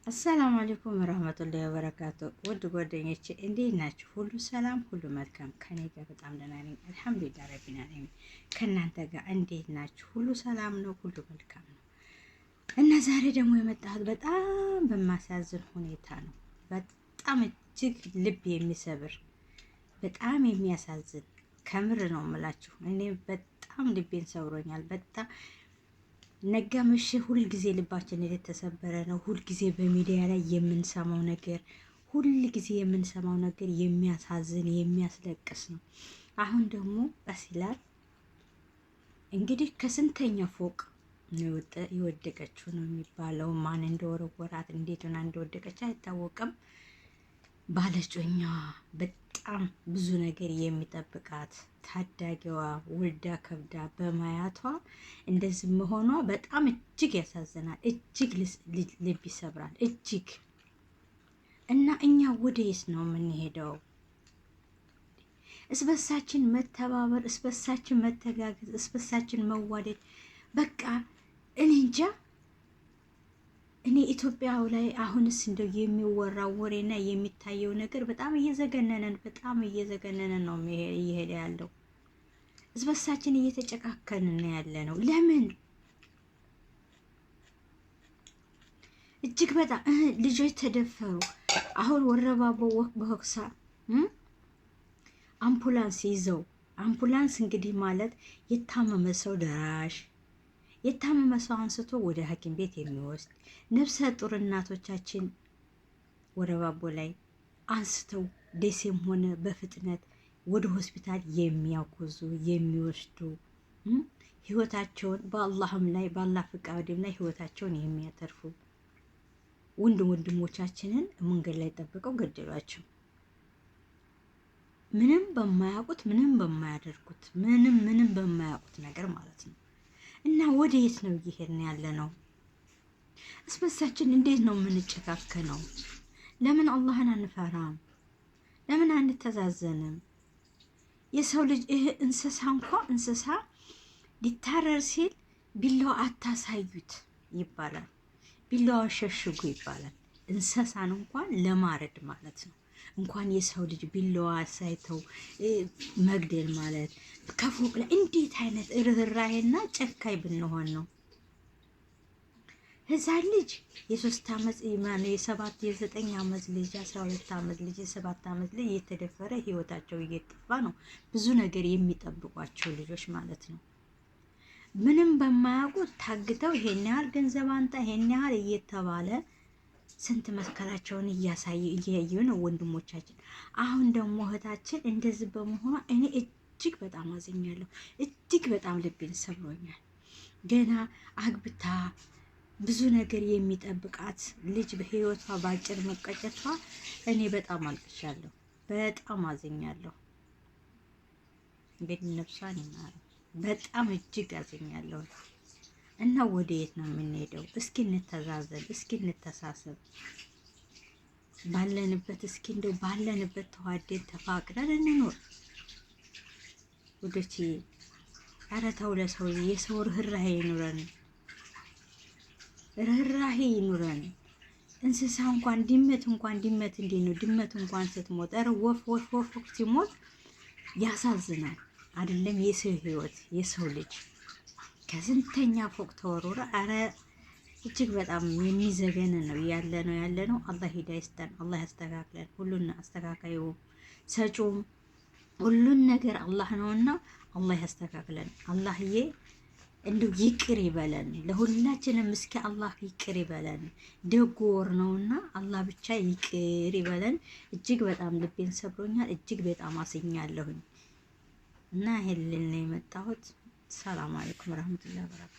አሰላሙ አለይኩም ወራህመቱላሂ ወበረካቱ። ውድ ጓደኞቼ እንዴት ናችሁ? ሁሉ ሰላም፣ ሁሉ መልካም። ከኔ ጋር በጣም ደህና ነኝ አልሐምዱሊላህ ረቢል ዓለሚን። ከእናንተ ጋር እንዴት ናችሁ? ሁሉ ሰላም ነው፣ ሁሉ መልካም ነው። እና ዛሬ ደግሞ የመጣሁት በጣም በማሳዝን ሁኔታ ነው። በጣም እጅግ ልብ የሚሰብር በጣም የሚያሳዝን ከምር ነው የምላችሁ። እኔ በጣም ልቤን ሰብሮኛል። በጣም ነጋ መሸ ሁልጊዜ ልባችን የተሰበረ ነው። ሁልጊዜ በሚዲያ ላይ የምንሰማው ነገር የሚያሳዝን የሚያስለቅስ ነው። አሁን ደግሞ በሲላል እንግዲህ ከስንተኛ ፎቅ ነው የወደቀችው ነው የሚባለው። ማን እንደወረወራት እንዴት ሆና እንደወደቀች አይታወቅም። ባለጮኛዋ በጣም ብዙ ነገር የሚጠብቃት ታዳጊዋ ወልዳ ከብዳ በማያቷ እንደዚህ መሆኗ በጣም እጅግ ያሳዝናል። እጅግ ልብ ይሰብራል። እጅግ እና እኛ ወደየት ነው የምንሄደው? እስበሳችን መተባበር፣ እስበሳችን መተጋገዝ፣ እስበሳችን መዋደድ። በቃ እኔ እንጃ። እኔ ኢትዮጵያው ላይ አሁንስ እንደው የሚወራው ወሬና የሚታየው ነገር በጣም እየዘገነነን ነው እየሄደ ያለው። እስበሳችን እየተጨካከንን ያለ ነው። ለምን? እጅግ በጣም ልጆች ተደፈሩ። አሁን ወረባቦ በሆክሳ አምቡላንስ ይዘው አምቡላንስ እንግዲህ ማለት የታመመ ሰው ደራሽ የታመመ ሰው አንስቶ ወደ ሐኪም ቤት የሚወስድ ነፍሰ ጡር እናቶቻችን ወረባቦ ላይ አንስተው ደሴም ሆነ በፍጥነት ወደ ሆስፒታል የሚያጉዙ የሚወስዱ ህይወታቸውን በአላህም ላይ በአላህ ፍቃድም ላይ ህይወታቸውን የሚያተርፉ ወንድሞቻችንን መንገድ ላይ ጠብቀው ገደሏቸው። ምንም በማያውቁት ምንም በማያደርጉት ምንም በማያውቁት ነገር ማለት ነው። እና ወዴት ነው እየሄድን ያለ ነው? እስበሳችን እንዴት ነው የምንጨካከነው? ለምን አላህን አንፈራም? ለምን አንተዛዘንም? የሰው ልጅ እንስሳ ሊታረር ሲል ቢላዋ አታሳዩት ይባላል። ቢላዋን ሸሽጉ ይባላል። እንስሳን እንኳን ለማረድ ማለት ነው። እንኳን የሰው ልጅ ቢላዋ ሳይተው መግደል ማለት ከፎቅ ላይ እንዴት አይነት ርህራሄና ጨካኝ ብንሆን ነው? ህፃን ልጅ የ3 ዓመት የ9 ዓመት ልጅ 12 ዓመት ልጅ የ7 ዓመት ልጅ እየተደፈረ ህይወታቸው እየጠፋ ነው። ብዙ ነገር የሚጠብቋቸው ልጆች ማለት ነው። ምንም በማያውቁት ታግተው ይሄን ያህል ገንዘብ አንጣ ይሄን ያህል እየተባለ ስንት መስከራቸውን እያዩ ነው ወንድሞቻችን። አሁን ደግሞ እህታችን እንደዚህ በመሆኗ እኔ እጅግ በጣም አዝኛለሁ። እጅግ በጣም ልቤን ሰብሮኛል። ገና አግብታ ብዙ ነገር የሚጠብቃት ልጅ በህይወቷ ባጭር መቀጨቷ እኔ በጣም አልቅሻለሁ። በጣም አዝኛለሁ። እንግዲህ ነፍሷን ይማረው። በጣም እጅግ አዝኛለሁ። እና ወዴት ነው የምንሄደው? እስኪ እንተዛዘን፣ እስኪ እንተሳሰብ። ባለንበት ተዋደን ተፋቅረን እንኖር ወደቺ። ኧረ ተው፣ ለሰው የሰው ርህራሄ ይኑረን። እንስሳ እንኳን ድመት እንዴት ነው ድመት እንኳን ስትሞት፣ ኧረ ወፍ ሲሞት ያሳዝናል አይደለም? የሰው ህይወት የሰው ልጅ ከስንተኛ ፎቅ ተወርውራ። አረ እጅግ በጣም የሚዘገን ነው ያለ ነው። አላህ ሂዳ ይስጠን፣ አላህ ያስተካክለን። ሁሉን አስተካካዩ ሰጪውም ሁሉን ነገር አላህ ነውና አላህ ያስተካክለን። አላህዬ እንደው ይቅር ይበለን ለሁላችንም። እስኪ አላህ ይቅር ይበለን። ደግ ወር ነውና አላህ ብቻ ይቅር ይበለን። እጅግ በጣም ልቤን ሰብሮኛል። እጅግ በጣም አስኛለሁኝ እና ይሄን ልል ነው የመጣሁት። ሰላም አለይኩም ወራህመቱላሂ ወበረካቱ።